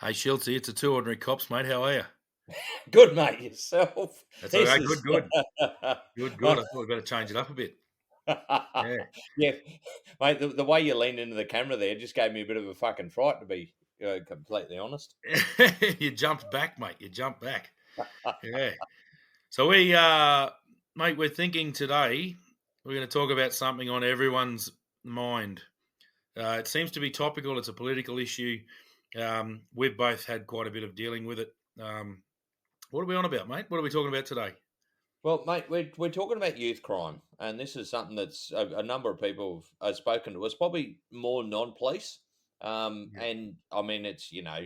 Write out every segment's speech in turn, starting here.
Hey, Schultzy, it's the two ordinary cops, mate. How are you? Good, mate, yourself. That's This okay. is Good. I thought we better change it up a bit. Yeah. yeah, mate, the way you leaned into the camera there just gave me a bit of a fucking fright, to be, completely honest. You jumped back, mate. You jumped back. Yeah. So mate, we're thinking today we're going to talk about something on everyone's mind. It seems to be topical. It's a political issue. We've both had quite a bit of dealing with it. What are we on about, mate? What are we talking about today? Well, mate, we're talking about youth crime, and this is something that's a number of people have spoken to us, probably more non-police. Yeah. And I mean, it's, yeah,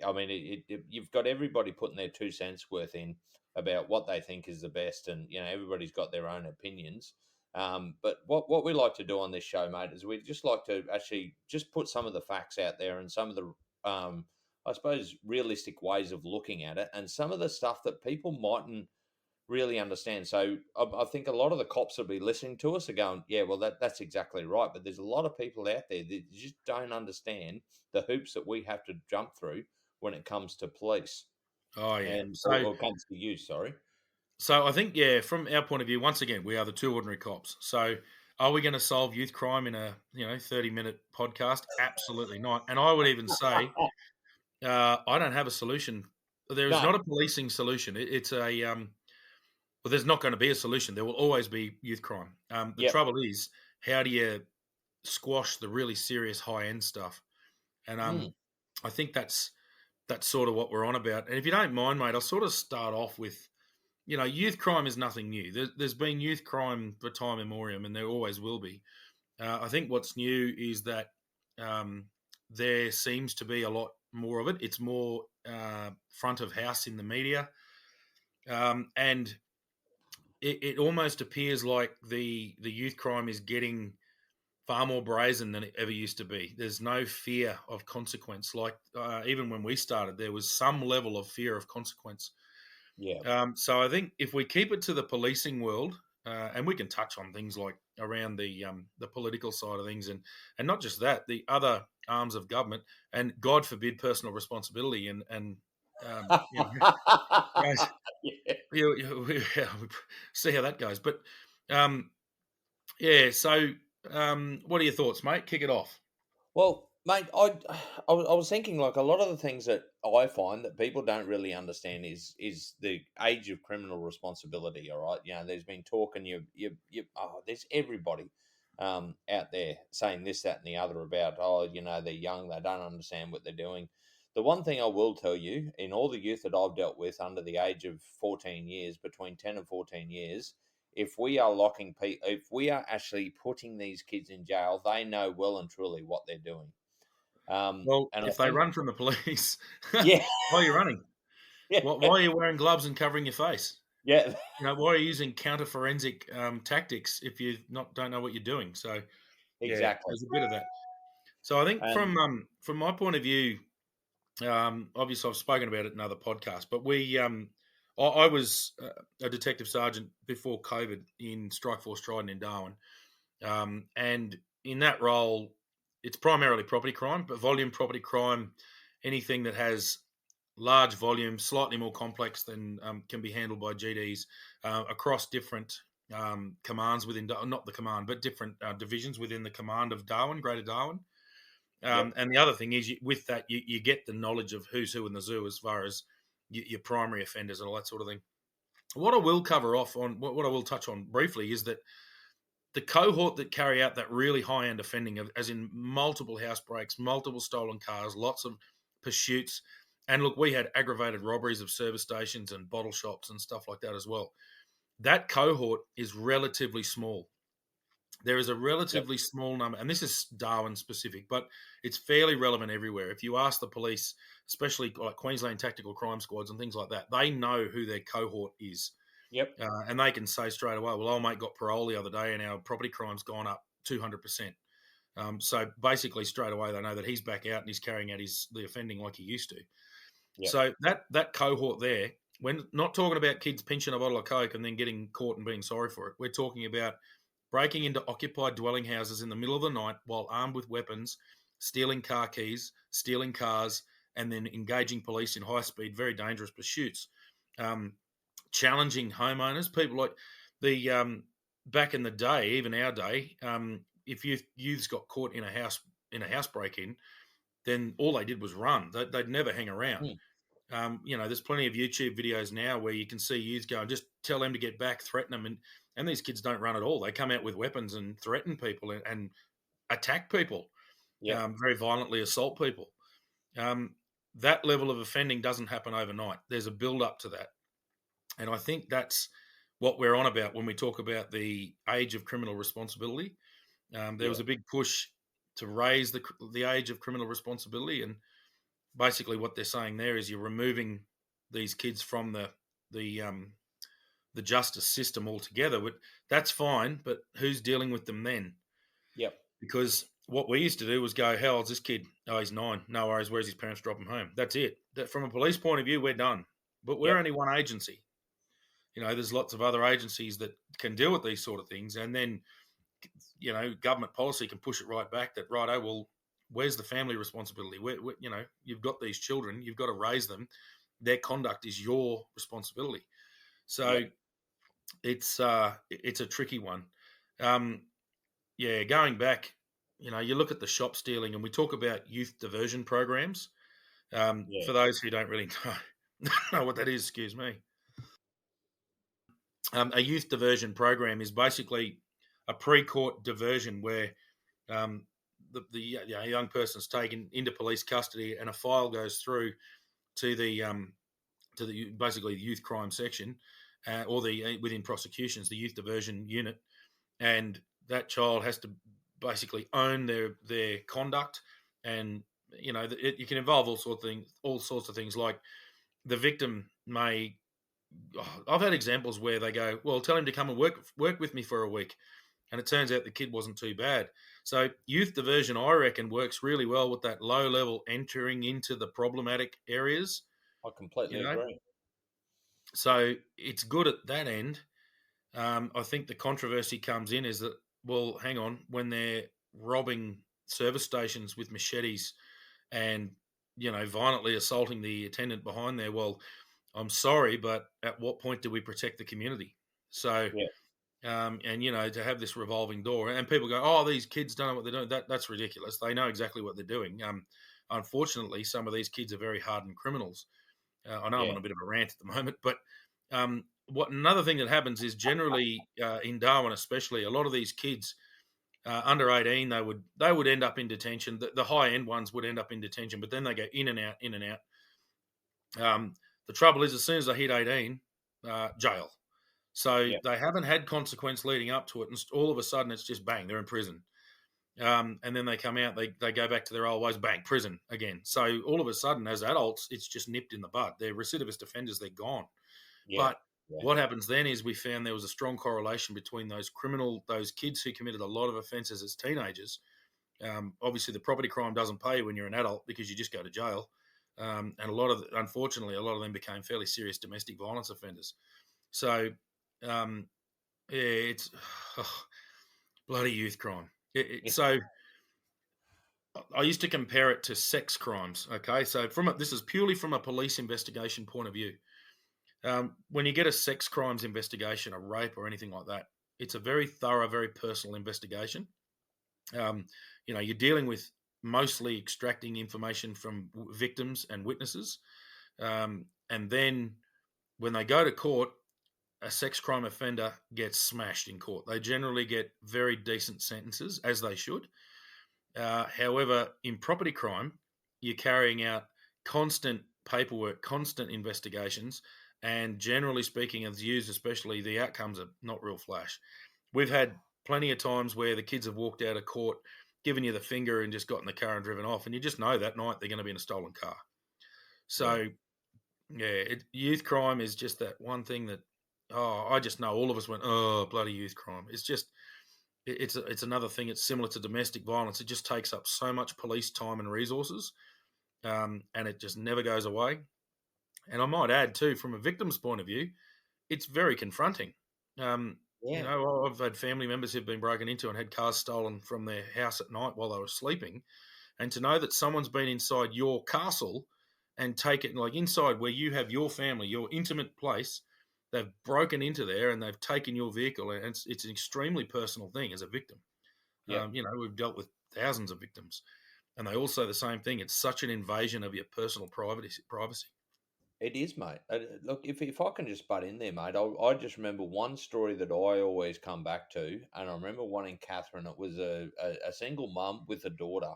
I mean, you've got everybody putting their 2 cents worth in about what they think is the best, and everybody's got their own opinions. But what we like to do on this show, mate, is we just like to actually just put some of the facts out there and some of the, I suppose, realistic ways of looking at it, and some of the stuff that people mightn't really understand. So I think a lot of the cops will be listening to us are going, yeah, well, that's exactly right. But there's a lot of people out there that just don't understand the hoops that we have to jump through when it comes to police Oh, yeah. and So, or comes to you. Sorry. so I think, yeah, from our point of view, once again, we are the two ordinary cops. So, are we going to solve youth crime in a 30-minute podcast? Absolutely not. And I would even say I don't have a solution. There is No. not a policing solution. It's well, there's not going to be a solution. There will always be youth crime. The Yep. trouble is, how do you squash the really serious high end stuff? And Mm. I think that's sort of what we're on about. And if you don't mind, mate, I'll sort of start off with, youth crime is nothing new. There's been youth crime for time immemorial, and there always will be. I think what's new is that there seems to be a lot more of it. It's more front of house in the media, and it almost appears like the youth crime is getting far more brazen than it ever used to be. There's no fear of consequence. Like even when we started, there was some level of fear of consequence. Yeah. So I think if we keep it to the policing world, and we can touch on things like around the political side of things, and not just that, the other arms of government, and God forbid personal responsibility, and guys, Yeah. we see how that goes. But um, yeah, so what are your thoughts, mate? Kick it off. Well, mate, I was thinking, like, a lot of the things that I find that people don't really understand is the age of criminal responsibility. All right, there's been talk, and there's everybody out there saying this, that, and the other about, they're young, they don't understand what they're doing. The one thing I will tell you, in all the youth that I've dealt with under the age of 14 years, between 10 and 14 years, if we are actually putting these kids in jail, they know well and truly what they're doing. Well, And I if they think, run from the police, yeah, why are you running? yeah, Why are you wearing gloves and covering your face? yeah, Why are you using counter forensic tactics if you not don't know what you're doing? So yeah, exactly. there's a bit of that. So I think And from my point of view, obviously I've spoken about it in other podcasts, but I was a detective sergeant before COVID in Strike Force Trident in Darwin, and in that role, it's primarily property crime, but volume property crime, anything that has large volume, slightly more complex than can be handled by GDs across different commands within, not the command, but different divisions within the command of Darwin, Greater Darwin. yep, And the other thing is, with that, you get the knowledge of who's who in the zoo as far as your primary offenders and all that sort of thing. What I will cover off on, what I will touch on briefly, is that the cohort that carry out that really high end offending, as in multiple house breaks, multiple stolen cars, lots of pursuits. And look, we had aggravated robberies of service stations and bottle shops and stuff like that as well. That cohort is relatively small. There is a yep, relatively small number, and this is Darwin specific, but it's fairly relevant everywhere. If you ask the police, especially like Queensland Tactical Crime Squads and things like that, they know who their cohort is. yep, And they can say straight away, well, old mate got parole the other day and our property crime's gone up 200%. So basically, straight away, they know that he's back out and he's carrying out the offending like he used to. yep, So that cohort there, we're not talking about kids pinching a bottle of Coke and then getting caught and being sorry for it. We're talking about breaking into occupied dwelling houses in the middle of the night while armed with weapons, stealing car keys, stealing cars, and then engaging police in high speed, very dangerous pursuits, um, challenging homeowners, people like the back in the day, even our day, if youths got caught in a house break in, then all they did was run. They'd never hang around. Mm. There's plenty of YouTube videos now where you can see youth going, just tell them to get back, threaten them, and these kids don't run at all. They come out with weapons and threaten people and attack people, Yep. very violently assault people. Um, that level of offending doesn't happen overnight. There's a build up to that, and I think that's what we're on about when we talk about the age of criminal responsibility. There Yeah. was a big push to raise the age of criminal responsibility, and basically what they're saying there is you're removing these kids from the um, the justice system altogether. But that's fine, but who's dealing with them then? Yep. Because what we used to do was go, "How old's this kid? Oh, he's 9. No worries. Where's his parents? Drop him home." That's it. That from a police point of view, we're done. But we're Yep. only one agency. There's lots of other agencies that can deal with these sort of things, and then government policy can push it right back. That right, oh well, where's the family responsibility? You've got these children, you've got to raise them. Their conduct is your responsibility. So Yep. it's a tricky one. Um, yeah, going back, you look at the shop stealing, and we talk about youth diversion programs. Yeah. For those who don't really know what that is, excuse me. A youth diversion program is basically a pre-court diversion where um, the young person's taken into police custody, and a file goes through to the basically the youth crime section, or the within prosecutions, the youth diversion unit, and that child has to basically own their conduct, and you can involve all sorts of things like the victim may. I've had examples where they go, "Well, tell him to come and work with me for a week," and it turns out the kid wasn't too bad. So youth diversion, I reckon, works really well with that low level entering into the problematic areas. I You completely know, agree. so it's good at that end. I think the controversy comes in is that, well, hang on, when they're robbing service stations with machetes and violently assaulting the attendant behind there, well, I'm sorry, but at what point do we protect the community? So Yeah. and to have this revolving door, and people go, "Oh, these kids don't know what they're doing." That's ridiculous. They know exactly what they're doing. Unfortunately, some of these kids are very hardened criminals. I know I'm Yeah. on a bit of a rant at the moment, but what another thing that happens is generally in Darwin, especially, a lot of these kids under 18, they would end up in detention. The high end ones would end up in detention, but then they go in and out, in and out. The trouble is, as soon as they hit 18, jail. So Yeah. they haven't had consequence leading up to it, and all of a sudden it's just bang, they're in prison. And then they come out, they go back to their old ways, bang, prison again. So all of a sudden, as adults, it's just nipped in the bud. They're recidivist offenders, they're gone. Yeah. But Yeah. what happens then is we found there was a strong correlation between those kids who committed a lot of offences as teenagers. Obviously, the property crime doesn't pay when you're an adult because you just go to jail. And unfortunately, a lot of them became fairly serious domestic violence offenders. So, um, yeah, it's bloody youth crime. Yeah. So I used to compare it to sex crimes. Okay, so this is purely from a police investigation point of view. When you get a sex crimes investigation, a rape or anything like that, it's a very thorough, very personal investigation. Um, you're dealing with mostly extracting information from victims and witnesses, and then when they go to court, a sex crime offender gets smashed in court. They generally get very decent sentences, as they should. However, in property crime, you're carrying out constant paperwork, constant investigations, and generally speaking, as used, especially, the outcomes are not real flash. We've had plenty of times where the kids have walked out of court, given you the finger, and just got in the car and driven off, and you just know that night they're going to be in a stolen car. Yeah. So, yeah, youth crime is just that one thing that, I just know all of us went, oh, bloody youth crime. It's just, it's another thing. It's similar to domestic violence. It just takes up so much police time and resources, and it just never goes away. And I might add too, from a victim's point of view, it's very confronting. Um, Yeah. I've had family members who've been broken into and had cars stolen from their house at night while they were sleeping, and to know that someone's been inside your castle and take it like inside where you have your family, your intimate place. They've broken into there and they've taken your vehicle, and it's an extremely personal thing as a victim. Yep. We've dealt with thousands of victims, and they all say the same thing. It's such an invasion of your personal privacy. It is, mate. Look, if I can just butt in there, mate, I just remember one story that I always come back to, and I remember one in Catherine. It was a single mum with a daughter,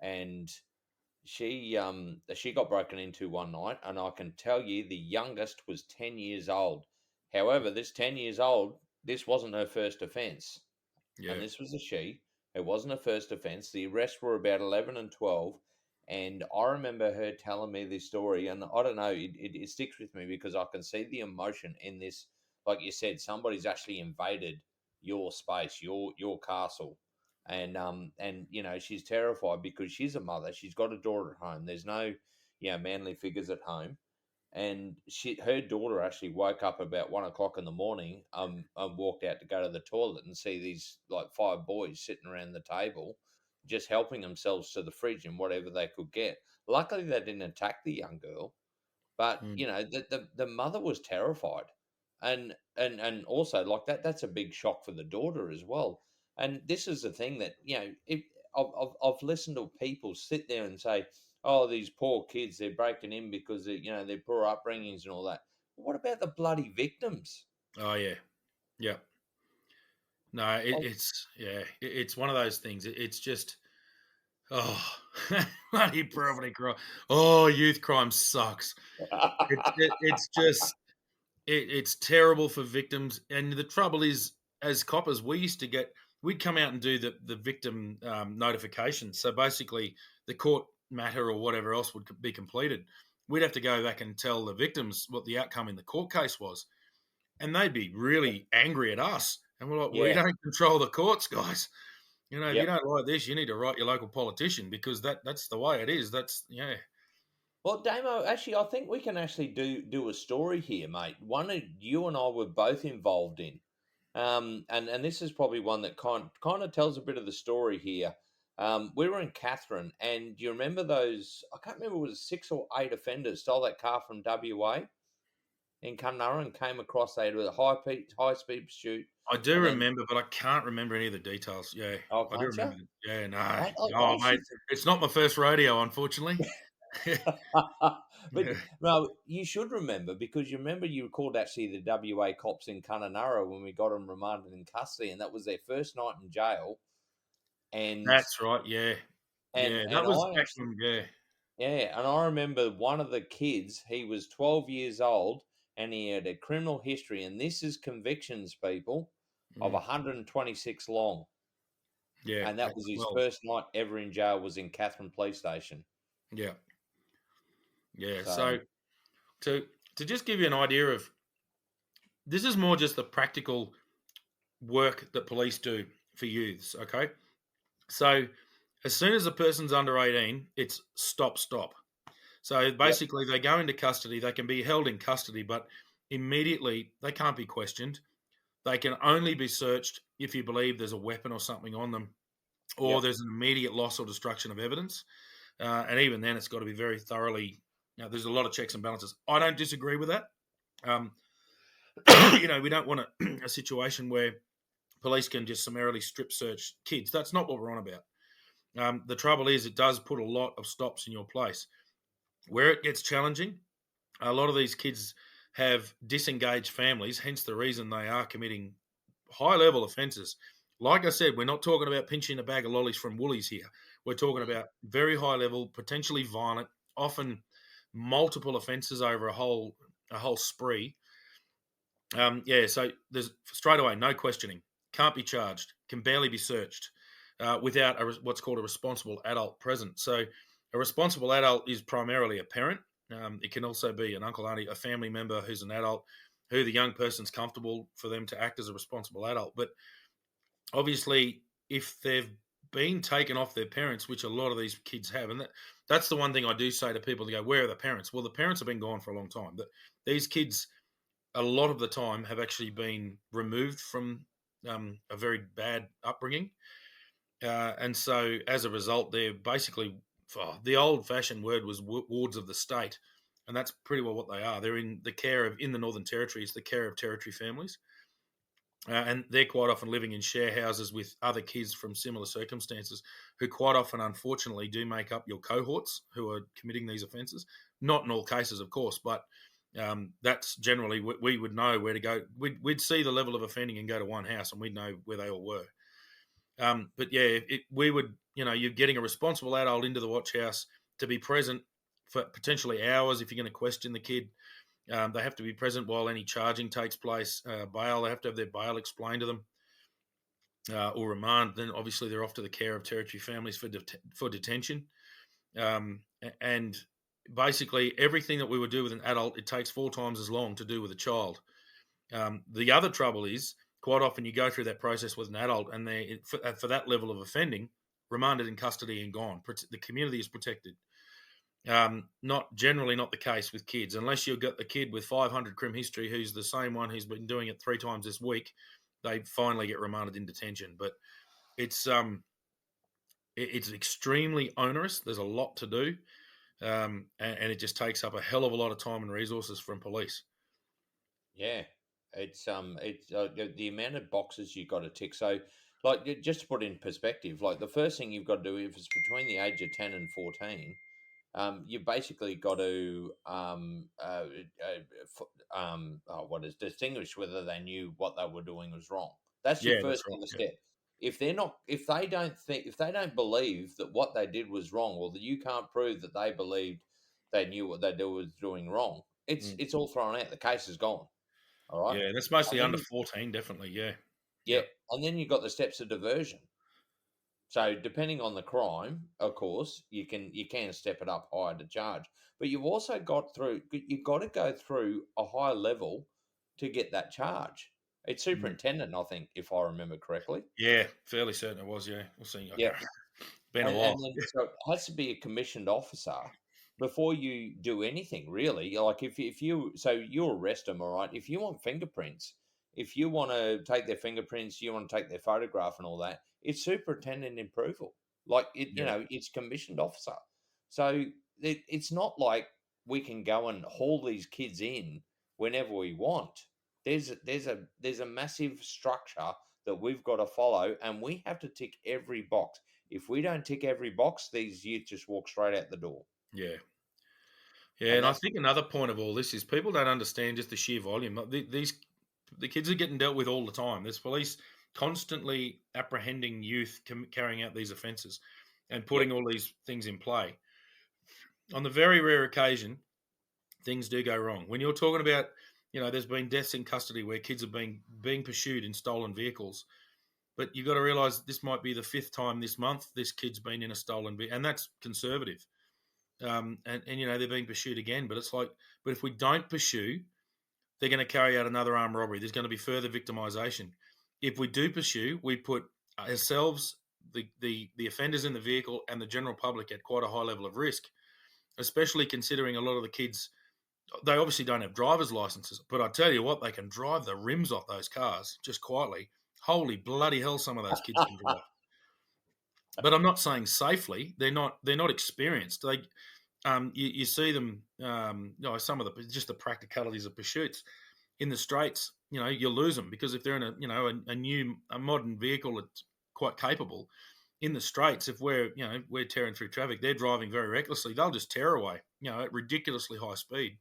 and she got broken into one night, and I can tell you the youngest was 10 years old. However, this 10 years old, this wasn't her first offence, and Yeah. this was a she. It wasn't a first offence. The arrests were about 11 and 12. And I remember her telling me this story, and I don't know, it sticks with me because I can see the emotion in this. Like you said, somebody's actually invaded your space, your castle, and she's terrified because she's a mother. She's got a daughter at home. There's no manly figures at home, and her daughter actually woke up about 1 o'clock in the morning, and walked out to go to the toilet and see these like five boys sitting around the table, just helping themselves to the fridge and whatever they could get. Luckily, they didn't attack the young girl, but Mm. the mother was terrified, and also like that's a big shock for the daughter as well. And this is the thing that if I've listened to people sit there and say, "Oh, these poor kids, they're breaking in because they're poor upbringings and all that." What about the bloody victims? Oh yeah. Yeah. No, Like, it's yeah. It's one of those things. It's just oh, bloody property crime. Oh, youth crime sucks. It's just it's terrible for victims. And the trouble is, as coppers, we'd come out and do the victim notification. So basically, the court matter or whatever else would be completed. We'd have to go back and tell the victims what the outcome in the court case was, and they'd be really angry at us. And we're like, we yeah, don't control the courts, guys. If you yep. don't like this, you need to write your local politician because that's the way it is. That's yeah. Well, Damo, actually, I think we can actually do a story here, mate. One that you and I were both involved in. And this is probably one that kind of tells a bit of the story here. We were in Catherine, and do you remember those? I can't remember, it was 6 or 8 offenders stole that car from WA in Kununurra and came across. They had a high speed pursuit, I do and then remember, but I can't remember any of the details. Yeah, oh, I do can't you? remember. Yeah, no. I Oh, mate, actually it's not my first rodeo, unfortunately. but Yeah, no, you should remember because you recalled actually the WA cops in Kununurra when we got them remanded in custody, and that was their first night in jail. And that's right. Yeah, and yeah, that and was I back actually when. Yeah. yeah, and I remember one of the kids. He was 12 years old, and he had a criminal history. And this is convictions, people, of Mm, 126 long, yeah, and that was his well, first night ever in jail. Was in Catherine Police Station. yeah, yeah. So So to to just give you an idea of this is more just the practical work that police do for youths. Okay, so as soon as a person's under 18, it's stop, stop. So yep, basically, they go into custody. They can be held in custody, but immediately they can't be questioned. They can only be searched if you believe there's a weapon or something on them, or yep, there's an immediate loss or destruction of evidence. And even then, it's got to be very thoroughly. There's a lot of checks and balances. I don't disagree with that. Um, we don't want a situation where police can just summarily strip search kids. That's not what we're on about. The trouble is, it does put a lot of stops in your place. Where it gets challenging, a lot of these kids have disengaged families, hence the reason they are committing high level offences. Like I said, we're not talking about pinching a bag of lollies from Woolies here. We're talking mm, about very high level, potentially violent, often multiple offences over a whole spree. Yeah, so there's straight away no questioning, can't be charged, can barely be searched without what's called a responsible adult present. So a responsible adult is primarily a parent. It can also be an uncle, auntie, a family member who's an adult, who the young person's comfortable for them to act as a responsible adult. But obviously, if they've been taken off their parents, which a lot of these kids have, and that's the one thing I do say to people to go, where are the parents? Well, the parents have been gone for a long time. But these kids a lot of the time have actually been removed from a very bad upbringing. And so as a result, they're basically the old-fashioned word was wards of the state, and that's pretty well what they are. They're in the Northern Territory. It's the care of territory families, and they're quite often living in share houses with other kids from similar circumstances, who quite often, unfortunately, do make up your cohorts who are committing these offences. Not in all cases, of course, but that's generally we would know where to go. We'd see the level of offending and go to one house, and we'd know where they all were. But yeah, we would, you're getting a responsible adult into the watch house to be present for potentially hours if you're going to question the kid. They have to be present while any charging takes place. Bail, they have to have their bail explained to them, or remand. Then obviously they're off to the care of territory families for detention. And basically everything that we would do with an adult, it takes 4 times as long to do with a child. The other trouble is, quite often you go through that process with an adult, and they for that level of offending, remanded in custody and gone. The community is protected. Not generally not the case with kids, unless you've got the kid with 500 crim history who's the same one who's been doing it 3 times this week. They finally get remanded in detention, but it's it's extremely onerous. There's a lot to do, and it just takes up a hell of a lot of time and resources from police. Yeah, it's the amount of boxes you got to tick. So, like, just to put it in perspective, like the first thing you've got to do if it's between the age of 10 and 14, you basically got to what is distinguish whether they knew what they were doing was wrong. That's your Yeah, that's first right. ever Yeah, step. If they're not, if they don't believe that what they did was wrong, or that you can't prove that they believed they knew what they was doing wrong, mm. it's all thrown out. The case is gone. All right, Yeah, that's and mostly then under 14, definitely. Yeah, yeah, yep, and then you've got the steps of diversion. So depending on the crime, of course, you can step it up higher to charge. But you've got to go through a higher level to get that charge. It's mm. superintendent, I think, if I remember correctly. Yeah, fairly certain it was. Yeah, we'll see. I Yeah. can't. Been a And while. then so it has to be a commissioned officer before you do anything really. Like if you so you arrest them, all right. If you want fingerprints, if you want to take their fingerprints, you want to take their photograph and all that, it's superintendent approval. Like Yeah, it's commissioned officer. So it's not like we can go and haul these kids in whenever we want. There's a massive structure that we've got to follow, and we have to tick every box. If we don't tick every box, these youth just walk straight out the door. yeah. Yeah, And and I that's think another point of all this is people don't understand just the sheer volume. Like, the kids are getting dealt with all the time. There's police constantly apprehending youth carrying out these offences and yep, putting all these things in play. On the very rare occasion, things do go wrong. When you're talking about, there's been deaths in custody where kids have been being pursued in stolen vehicles. But you've got to realise this might be the 5th time this month this kid's been in a stolen vehicle, and that's conservative. And they're being pursued again. But it's like, but if we don't pursue, they're going to carry out another armed robbery. There's going to be further victimisation. If we do pursue, we put ourselves, the offenders in the vehicle, and the general public at quite a high level of risk. Especially considering a lot of the kids, they obviously don't have driver's licenses, but I tell you what, they can drive the rims off those cars just quietly. Holy bloody hell, some of those kids can drive. But I'm not saying safely. They're not experienced. You see them, some of the practicalities of pursuits in the straights. You lose them because if they're in a modern vehicle that's quite capable in the straights, if we're tearing through traffic, they're driving very recklessly. They'll just tear away, at ridiculously high speed,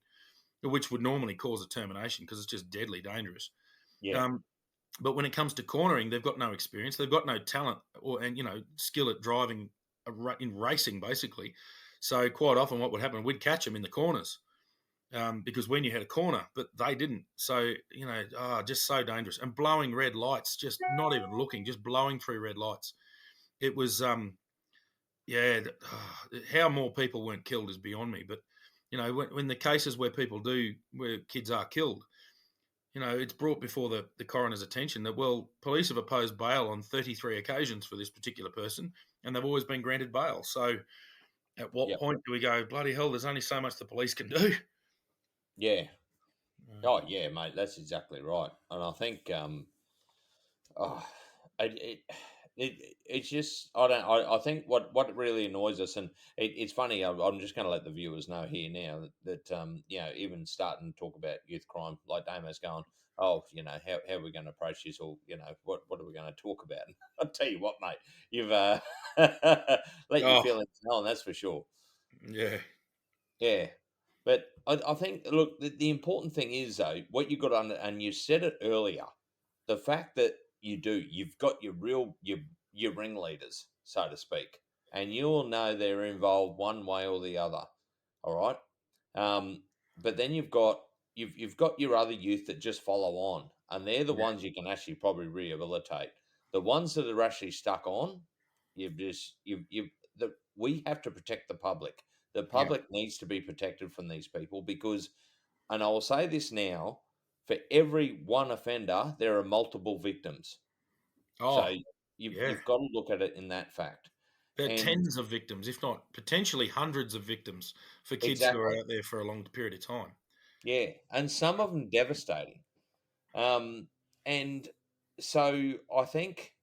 which would normally cause a termination because it's just deadly dangerous. yeah, Um, but when it comes to cornering, they've got no experience. They've got no talent and skill at driving in racing, basically. So quite often, what would happen, we'd catch them in the corners because we knew how to corner, but they didn't. So just so dangerous and blowing red lights, just not even looking, just blowing through red lights. It was yeah. How more people weren't killed is beyond me. But when the cases where kids are killed, it's brought before the coroner's attention that, well, police have opposed bail on 33 occasions for this particular person, and they've always been granted bail. So at what yep, point do we go, bloody hell, there's only so much the police can do? yeah. Oh, yeah, mate. That's exactly right. And I think, oh, it, it it's just I don't I think what really annoys us, and it's funny. I'm just going to let the viewers know here now that even starting to talk about youth crime, like Damo's going, oh, how are we going to approach this, or what are we going to talk about? I'll tell you what, mate, you've let your Oh, feelings known, that's for sure. yeah, Yeah. But I think, look, the important thing is, though, what you got to and you said it earlier, the fact that you've got your ringleaders, so to speak, and you'll know they're involved one way or the other. All right. But then you've got your other youth that just follow on, and they're the yeah, ones you can actually probably rehabilitate. The ones that are actually stuck on, you've just you've we have to protect the public. The yeah. public needs to be protected from these people because, and I will say this now, for every one offender, there are multiple victims. Oh, So yeah. you've got to look at it in that fact. There are And tens of victims, if not potentially hundreds of victims for kids who are exactly, out there for a long period of time. yeah, and some of them devastating. Um, and so I think,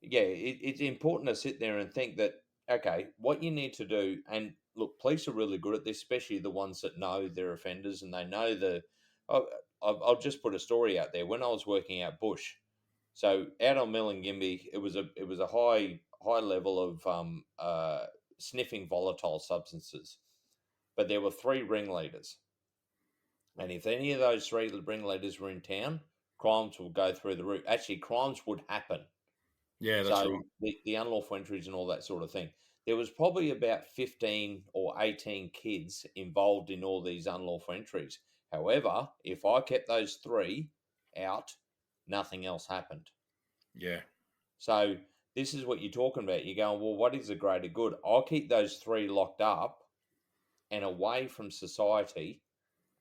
yeah, it's important to sit there and think that, okay, what you need to do, and look, police are really good at this, especially the ones that know they're offenders and they know the. I'll, I'll just put a story out there. When I was working out bush, so out on Millingimby, it was a high level of sniffing volatile substances, but there were three ringleaders, and if any of those three ringleaders were in town, crimes would go through the roof. Actually, crimes would happen. Yeah, that's So right. the unlawful entries and all that sort of thing. There was probably about 15 or 18 kids involved in all these unlawful entries. However, if I kept those three out, nothing else happened. Yeah, So this is what you're talking about. You're going, well, what is the greater good? I'll keep those three locked up and away from society,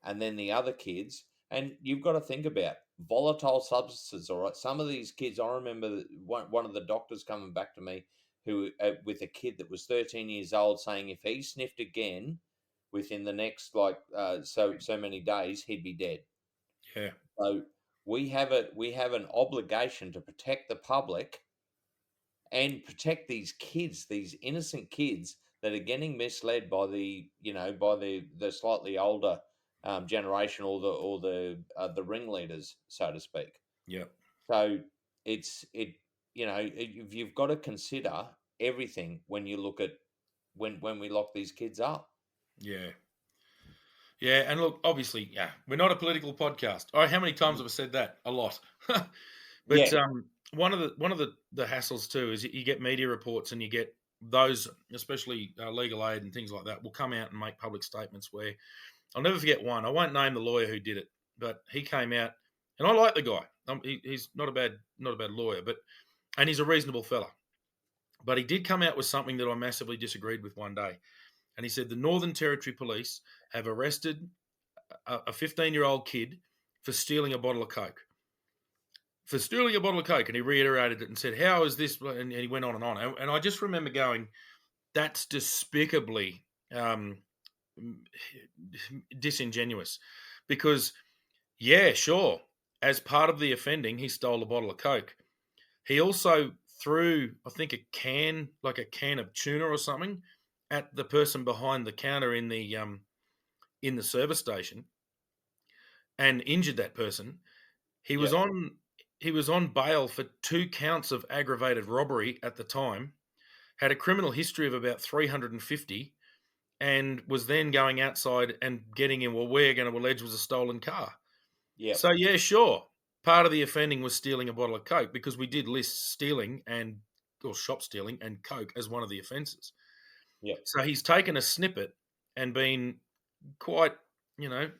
and then the other kids. And you've got to think about volatile substances. All right, some of these kids. I remember one of the doctors coming back to me who with a kid that was 13 years old, saying if he sniffed again within the next so many days, he'd be dead. yeah, So we have an obligation to protect the public and protect these kids, these innocent kids that are getting misled by the slightly older generation, or the ringleaders, so to speak. yeah, So it you've got to consider everything when you look at when we lock these kids up. yeah. Yeah, and look, obviously, yeah, we're not a political podcast. Oh, how many times have I said that? A lot. But Yeah, one of the hassles too is you get media reports and you get those, especially legal aid and things like that, will come out and make public statements where I'll never forget one. I won't name the lawyer who did it, but he came out, and I like the guy. He's not a bad lawyer, but and he's a reasonable fella. But he did come out with something that I massively disagreed with one day, and he said the Northern Territory Police have arrested a 15-year-old kid for stealing a bottle of Coke. For stealing a bottle of Coke. And he reiterated it and said, how is this? And he went on and on. And I just remember going, that's despicably um, disingenuous because, yeah, sure, as part of the offending, he stole a bottle of Coke. He also threw, I think, a can of tuna or something at the person behind the counter in the service station and injured that person. He was yeah, on he was on bail for 2 counts of aggravated robbery at the time, had a criminal history of about 350, and was then going outside and getting in what we're going to allege was a stolen car. yeah, So yeah, sure. Part of the offending was stealing a bottle of Coke because we did list stealing and or shop stealing and Coke as one of the offences. yeah, So he's taken a snippet and been quite, you know,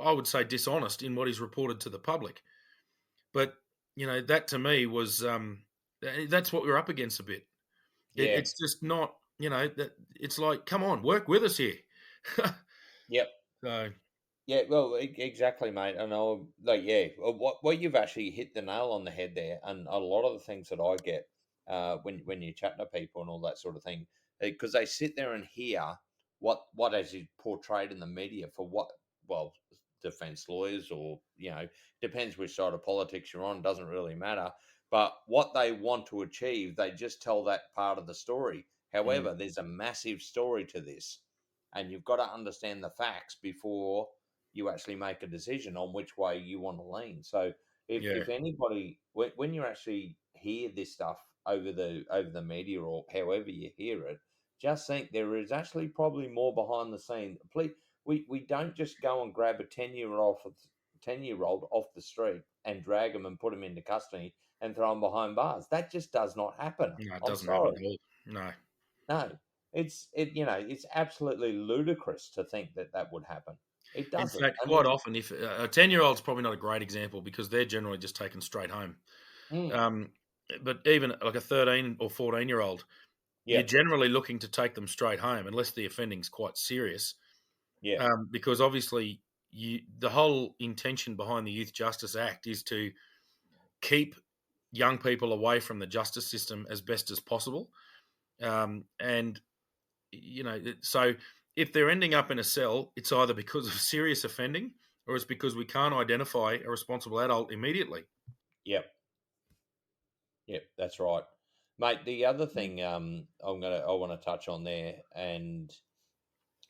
I would say dishonest in what he's reported to the public. But that to me was that's what we're up against a bit. yeah, It's just not that it's like, come on, work with us here. yeah. So Yeah, well, exactly, mate. And I'll like, yeah, what you've actually hit the nail on the head there, and a lot of the things that I get when you chat to people and all that sort of thing, because they sit there and hear what is portrayed in the media for what, well, defense lawyers, or depends which side of politics you're on, doesn't really matter. but what they want to achieve, they just tell that part of the story. Mm. However, there's a massive story to this, and you've got to understand the facts before you actually make a decision on which way you want to lean. So, Yeah. if anybody, when you actually hear this stuff over the media or however you hear it, just think there is actually probably more behind the scene. Please, we don't just go and grab a 10-year old off the street and drag them and put them into custody and throw them behind bars. That just does not happen. No, it I'm doesn't happen sorry. at all. No. No, it's absolutely ludicrous to think that that would happen. It In doesn't. fact, And quite there's often, if a 10-year-old's probably not a great example because they're generally just taken straight home. mm, Um, but even like a 13 or 14-year-old, you're yep, generally looking to take them straight home unless the offending's quite serious. yep, Because obviously, the whole intention behind the Youth Justice Act is to keep young people away from the justice system as best as possible. And so if they're ending up in a cell, it's either because of serious offending or it's because we can't identify a responsible adult immediately. yep, yep. That's right, mate. The other Mm. thing I want to touch on there, and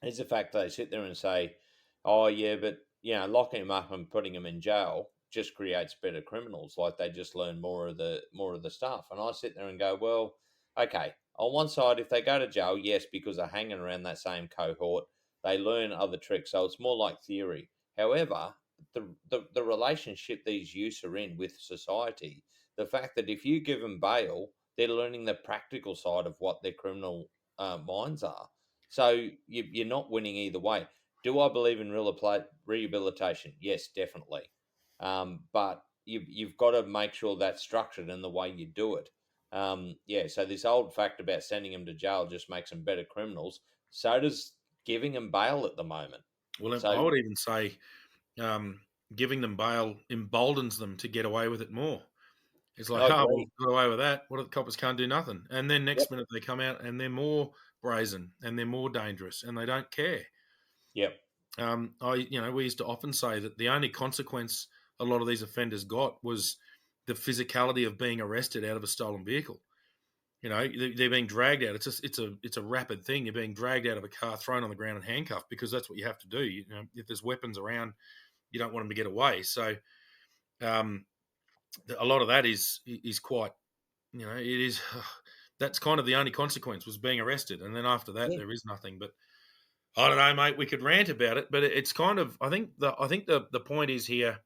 is the fact they sit there and say, "Oh yeah, but locking them up and putting them in jail just creates better criminals. Like they just learn more of the stuff." And I sit there and go, "Well, okay. On one side, if they go to jail, yes, because they're hanging around that same cohort, they learn other tricks. So it's more like theory. However, the relationship these youths are in with society, the fact that if you give them bail, they're learning the practical side of what their criminal minds are. So you're not winning either way. Do I believe in rehabilitation? Yes, definitely. But you've got to make sure that's structured in the way you do it. Yeah, so this old fact about sending them to jail just makes them better criminals. So does giving them bail at the moment. Well, I So would even say um, giving them bail emboldens them to get away with it more. It's like, I oh, well, agree. got away with that. What if the coppers can't do nothing? And then Yep, next minute they come out and they're more brazen and they're more dangerous and they don't care. yep, We used to often say that the only consequence a lot of these offenders got was the physicality of being arrested out of a stolen vehicle. They're being dragged out. It's a rapid thing. You're being dragged out of a car, thrown on the ground, and handcuffed because that's what you have to do. If there's weapons around, you don't want them to get away. So um, a lot of that is quite. It is. That's kind of the only consequence was being arrested, and then after that, yeah, there is nothing. But I don't know, mate. We could rant about it, but it's kind of. I think the point is here.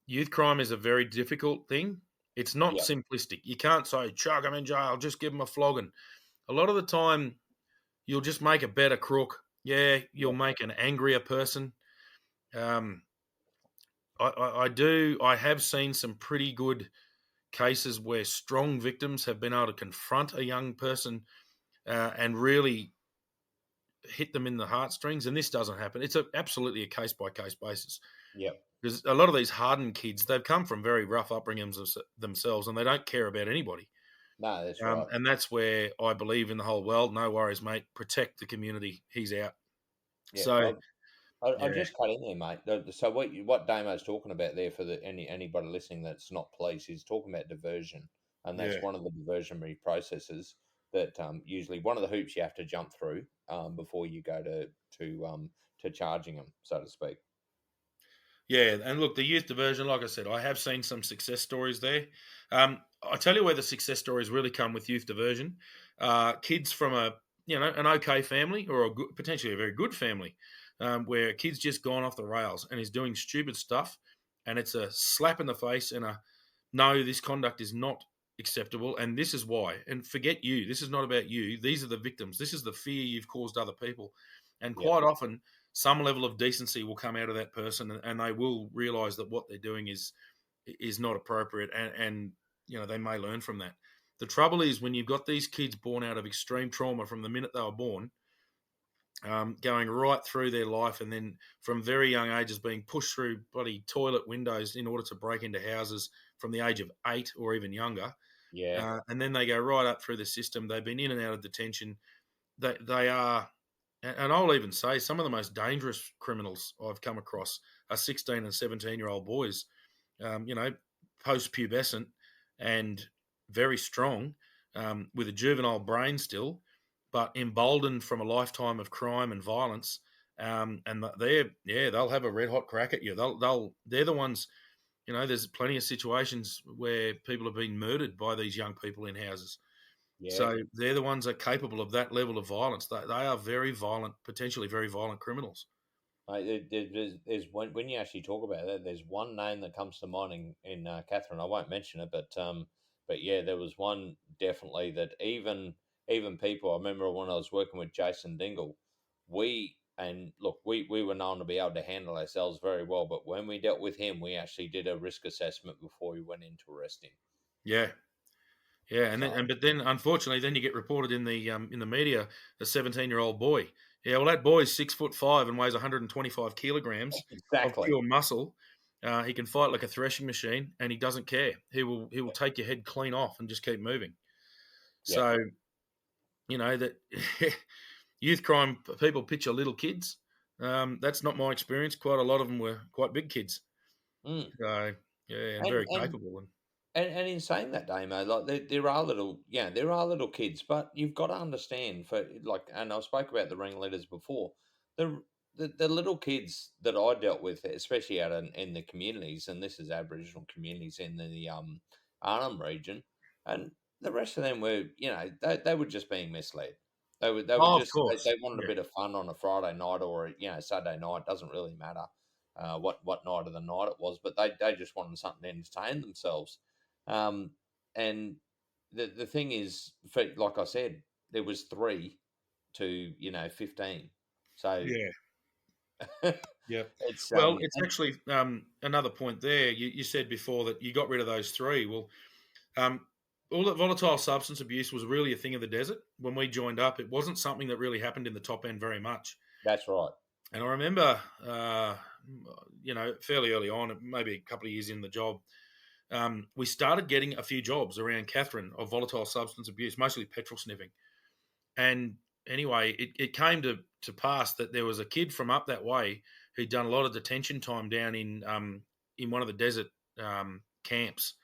Youth crime is a very difficult thing. It's not yep, simplistic. You can't say chuck them in jail, just give them a flogging. A lot of the time, you'll just make a better crook. Yeah, you'll yep, make an angrier person. Um, I have seen some pretty good cases where strong victims have been able to confront a young person and really hit them in the heartstrings. And this doesn't happen. It's absolutely a case by case basis yep. because a lot of these hardened kids, they've come from very rough upbringings themselves, and they don't care about anybody. No, that's right. And that's where I believe in the whole world. No worries, mate. Protect the community. He's out. Yeah, So I yeah, just cut in there, mate. So what Damo's talking about there for anybody listening that's not police, he's talking about diversion, and that's yeah. one of the diversionary processes that usually one of the hoops you have to jump through before you go to charging them, so to speak. Yeah, and look, the youth diversion, like I said, I have seen some success stories there. I tell you where the success stories really come with youth diversion. Kids from an okay family or potentially a very good family, where a kid's just gone off the rails and is doing stupid stuff, and it's a slap in the face and a no, this conduct is not acceptable, and this is why. And forget you. This is not about you. These are the victims. This is the fear you've caused other people, and Yep. quite often some level of decency will come out of that person and they will realize that what they're doing is not appropriate and they may learn from that. The trouble is when you've got these kids born out of extreme trauma from the minute they were born, going right through their life and then from very young ages being pushed through bloody toilet windows in order to break into houses from the age of 8 or even younger, Yeah. and then they go right up through the system. They've been in and out of detention. They are, and I'll even say some of the most dangerous criminals I've come across are 16 and 17-year-old boys, um, you know, post pubescent, and very strong, with a juvenile brain still, but emboldened from a lifetime of crime and violence. And they'll have a red hot crack at you. They're the ones. There's plenty of situations where people have been murdered by these young people in houses. Yeah. So they're the ones that are capable of that level of violence. They are very violent, potentially very violent criminals. There's when you actually talk about that, there's one name that comes to mind in Catherine. I won't mention it, but yeah, there was one definitely that even people. I remember when I was working with Jason Dingle, we were known to be able to handle ourselves very well, but when we dealt with him, we actually did a risk assessment before we went in to arrest him. Yeah, yeah, and So then unfortunately, then you get reported in the media a 17-year-old boy. Yeah, well, that boy's 6'5" and weighs 125 kilograms of exactly, pure muscle. He can fight like a threshing machine, and he doesn't care. He will take your head clean off and just keep moving. yeah. So that youth crime people picture little kids. That's not my experience. Quite a lot of them were quite big kids. Mm. So yeah, and And very and capable. And And in saying that, Damo, like there are little, yeah, there are little kids, but you've got to understand for like, and I spoke about the ringleaders before, the the little kids that I dealt with, especially out in the communities, and this is Aboriginal communities in the Arnhem region, and the rest of them were, they were just being misled. They were oh, of just course, they wanted a yeah. bit of fun on a Friday night or Saturday night. Doesn't really matter what night of the night it was, but they just wanted something to entertain themselves. Um, and the thing is, like I said, there was 3 to 15. So Yeah. Yeah. it's Well, it's and actually another point there. You said before that you got rid of those three. Well, all that volatile substance abuse was really a thing of the desert. When we joined up, it wasn't something that really happened in the top end very much. that's right. And I remember, fairly early on, maybe a couple of years in the job, we started getting a few jobs around Catherine of volatile substance abuse, mostly petrol sniffing. And anyway, it came to pass that there was a kid from up that way who'd done a lot of detention time down in one of the desert camps,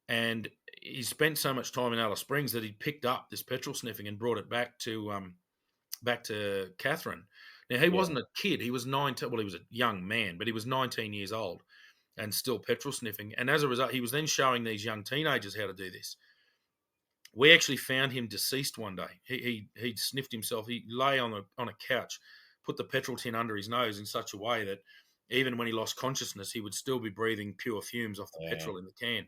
and he spent so much time in Alice Springs that he picked up this petrol sniffing and brought it back to Catherine. Now he Yeah, wasn't a kid; he was 19. Well, he was a young man, but he was 19 years old and still petrol sniffing. And as a result, he was then showing these young teenagers how to do this. We actually found him deceased one day. He sniffed himself. He lay on a couch, put the petrol tin under his nose in such a way that even when he lost consciousness, he would still be breathing pure fumes off the yeah, petrol in the can.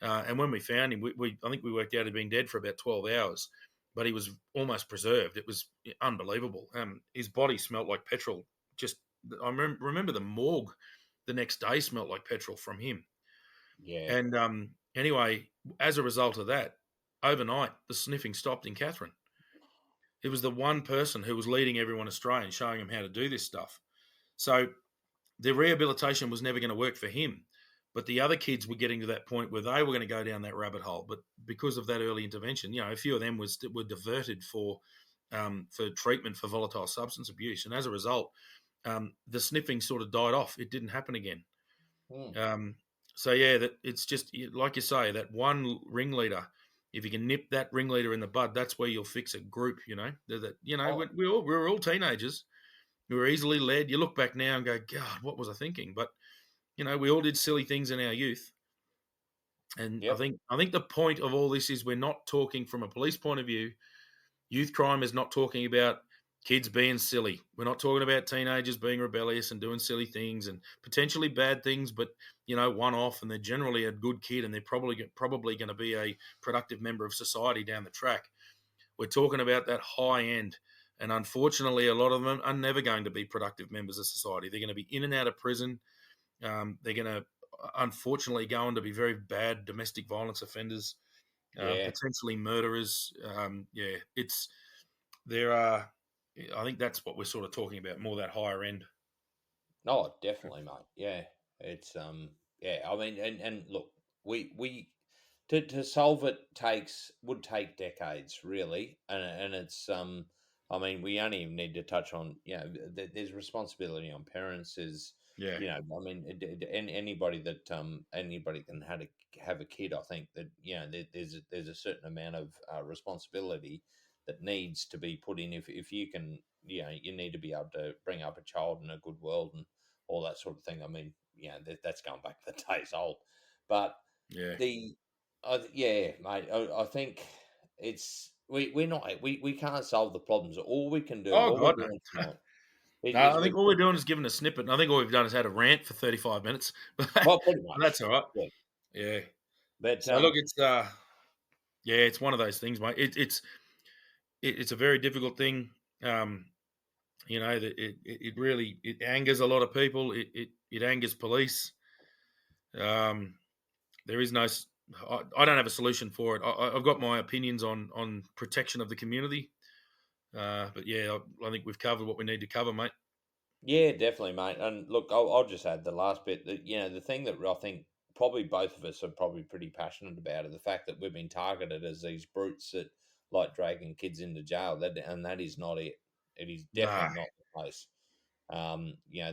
And when we found him, I think we worked out he'd been dead for about 12 hours, but he was almost preserved. It was unbelievable. His body smelt like petrol. Just I remember the morgue the next day smelt like petrol from him. yeah. And anyway, as a result of that, overnight the sniffing stopped in Catherine. It was the one person who was leading everyone astray and showing them how to do this stuff. So the rehabilitation was never going to work for him. But the other kids were getting to that point where they were going to go down that rabbit hole. But because of that early intervention, a few of them were diverted for treatment for volatile substance abuse, and as a result, the sniffing sort of died off. It didn't happen again. Mm, Um, so yeah, that it's just like you say, that one ringleader. If you can nip that ringleader in the bud, that's where you'll fix a group. oh, We were all teenagers. We were easily led. You look back now and go, God, what was I thinking? But we all did silly things in our youth. And I yep, think I think the point of all this is we're not talking from a police point of view. Youth crime is not talking about kids being silly. We're not talking about teenagers being rebellious and doing silly things and potentially bad things, but one off, and they're generally a good kid and they're probably going to be a productive member of society down the track. We're talking about that high end. And unfortunately, a lot of them are never going to be productive members of society. They're going to be in and out of prison. They're going to, unfortunately, go on to be very bad domestic violence offenders, yeah. potentially murderers. Yeah, it's there are. I think that's what we're sort of talking about, more that higher end. No, definitely, mate. Yeah, it's yeah. I mean, and look, we to solve it would take decades, really, and it's I mean, we only even need to touch on, there's responsibility on parents. Is Yeah, I mean, anybody that anybody can have a kid. I think that there's a certain amount of responsibility that needs to be put in. If you can, you need to be able to bring up a child in a good world and all that sort of thing. I mean, that's going back to the days old, but yeah. the yeah, mate. I think it's we're not we can't solve the problems. All we can do, Oh all we're God, no. doing tonight is No, I think we've all we're doing is giving a snippet. And I think all we've done is had a rant for 35 minutes, but well, pretty much, that's all right. yeah. Yeah. But So look, it's yeah, it's one of those things, mate. It's a very difficult thing. Um, it really it angers a lot of people. It angers police. Um, there is no. I don't have a solution for it. I've got my opinions on protection of the community. But yeah, I think we've covered what we need to cover, mate. yeah, definitely, mate. And look, I'll just add the last bit that the thing that I think probably both of us are probably pretty passionate about is the fact that we've been targeted as these brutes that like dragging kids into jail. That is not it. It is Nah, definitely not the case.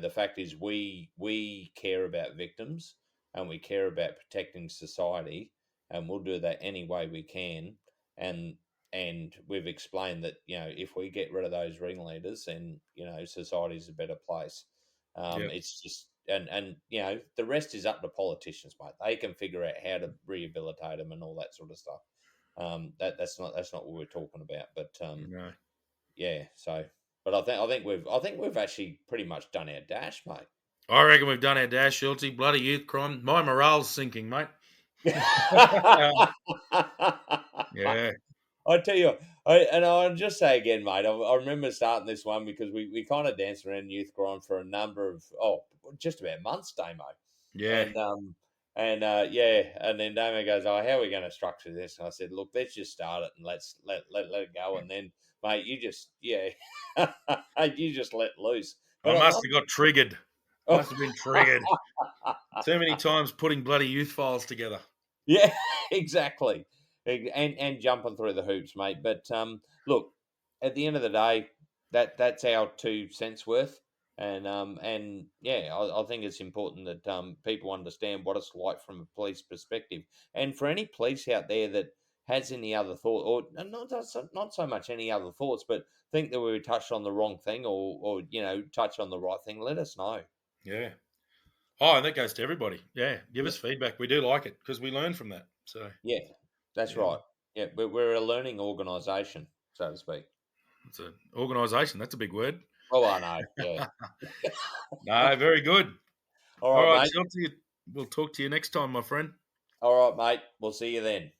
The fact is we care about victims and we care about protecting society, and we'll do that any way we can. And we've explained that if we get rid of those ringleaders, then society's a better place. yeah, It's just and the rest is up to politicians, mate. They can figure out how to rehabilitate them and all that sort of stuff. That's not what we're talking about, but no. yeah. So, but I think we've actually pretty much done our dash, mate. I reckon we've done our dash, Schultzy. Bloody youth crime. My morale's sinking, mate. Yeah, I tell you, and I'll just say again, mate. I remember starting this one because we kind of danced around youth crime for a number of just about months, Damo, yeah. and yeah, and then Damo goes, "Oh, how are we going to structure this?" And I said, "Look, let's just start it and let it go." And then, mate, you just you just let loose. I But I must love have got triggered. Must have been triggered. Too many times putting bloody youth files together. Yeah, exactly. And jumping through the hoops, mate. But look, at the end of the day, that's our 2 cents worth. And yeah, I think it's important that people understand what it's like from a police perspective. And for any police out there that has any other thought, or not so much any other thoughts, but think that we touched on the wrong thing, or touch on the right thing, let us know. Yeah. Oh, and that goes to everybody. Yeah, give Yeah, us feedback. We do like it because we learn from that. So yeah, that's yeah, right. Yeah, we're a learning organisation, so to speak. it's an organisation. That's a big word. Oh, I know. Yeah. No, very good. All All right, right, mate. Chelsea, we'll talk to you next time, my friend. All right, mate. We'll see you then.